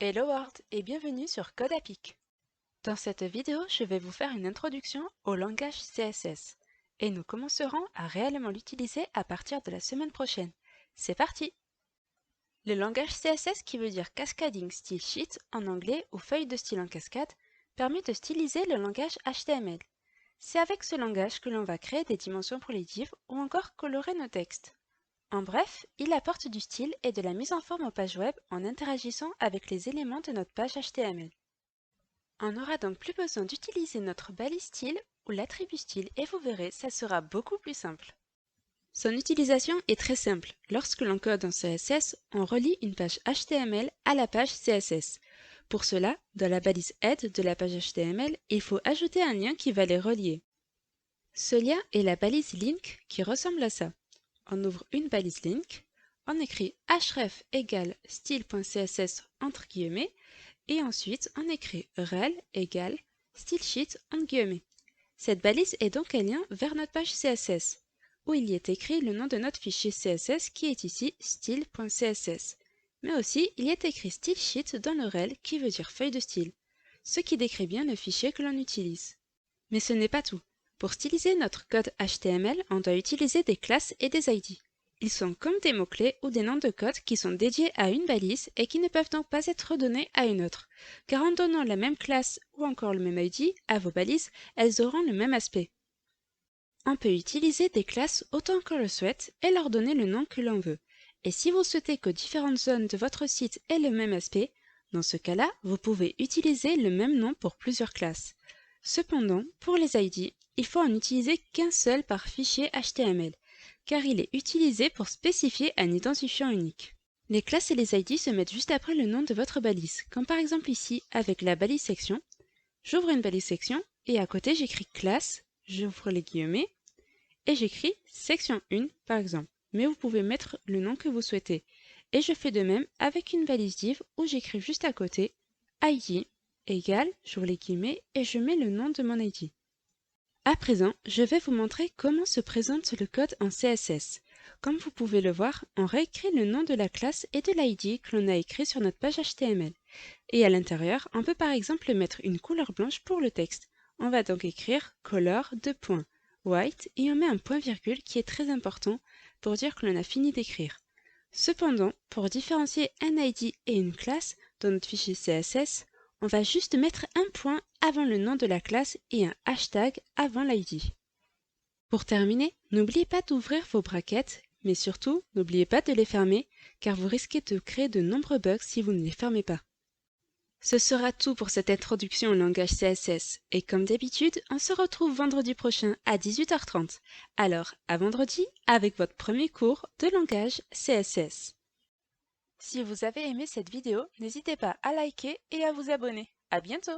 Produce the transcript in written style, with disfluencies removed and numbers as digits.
Hello World et bienvenue sur Codapic. Dans cette vidéo, je vais vous faire une introduction au langage CSS et nous commencerons à réellement l'utiliser à partir de la semaine prochaine. C'est parti! Le langage CSS, qui veut dire Cascading Style Sheet en anglais ou feuille de style en cascade, permet de styliser le langage HTML. C'est avec ce langage que l'on va créer des dimensions pour les divs ou encore colorer nos textes. En bref, il apporte du style et de la mise en forme aux pages web en interagissant avec les éléments de notre page HTML. On n'aura donc plus besoin d'utiliser notre balise style ou l'attribut style et vous verrez, ça sera beaucoup plus simple. Son utilisation est très simple. Lorsque l'on code en CSS, on relie une page HTML à la page CSS. Pour cela, dans la balise head de la page HTML, il faut ajouter un lien qui va les relier. Ce lien est la balise link qui ressemble à ça. On ouvre une balise link, on écrit href égale style.css entre guillemets, et ensuite on écrit rel égale stylesheet entre guillemets. Cette balise est donc un lien vers notre page CSS, où il y est écrit le nom de notre fichier CSS qui est ici style.css. Mais aussi, il y est écrit stylesheet dans le rel qui veut dire feuille de style, ce qui décrit bien le fichier que l'on utilise. Mais ce n'est pas tout. Pour styliser notre code HTML, on doit utiliser des classes et des ID. Ils sont comme des mots-clés ou des noms de code qui sont dédiés à une balise et qui ne peuvent donc pas être redonnés à une autre, car en donnant la même classe ou encore le même ID à vos balises, elles auront le même aspect. On peut utiliser des classes autant qu'on le souhaite et leur donner le nom que l'on veut. Et si vous souhaitez que différentes zones de votre site aient le même aspect, dans ce cas-là, vous pouvez utiliser le même nom pour plusieurs classes. Cependant, pour les ID, il faut en utiliser qu'un seul par fichier HTML, car il est utilisé pour spécifier un identifiant unique. Les classes et les ID se mettent juste après le nom de votre balise, comme par exemple ici avec la balise section. J'ouvre une balise section et à côté j'écris classe, j'ouvre les guillemets, et j'écris section 1 par exemple, mais vous pouvez mettre le nom que vous souhaitez. Et je fais de même avec une balise div où j'écris juste à côté ID égale, j'ouvre les guillemets, et je mets le nom de mon ID. À présent, je vais vous montrer comment se présente le code en CSS. Comme vous pouvez le voir, on réécrit le nom de la classe et de l'ID que l'on a écrit sur notre page HTML. Et à l'intérieur, on peut par exemple mettre une couleur blanche pour le texte. On va donc écrire color white et on met un point virgule qui est très important pour dire que l'on a fini d'écrire. Cependant, pour différencier un ID et une classe dans notre fichier CSS, on va juste mettre un point avant le nom de la classe et un hashtag avant l'ID. Pour terminer, n'oubliez pas d'ouvrir vos brackets, mais surtout, n'oubliez pas de les fermer, car vous risquez de créer de nombreux bugs si vous ne les fermez pas. Ce sera tout pour cette introduction au langage CSS, et comme d'habitude, on se retrouve vendredi prochain à 18h30. Alors, à vendredi avec votre premier cours de langage CSS. Si vous avez aimé cette vidéo, n'hésitez pas à liker et à vous abonner. À bientôt!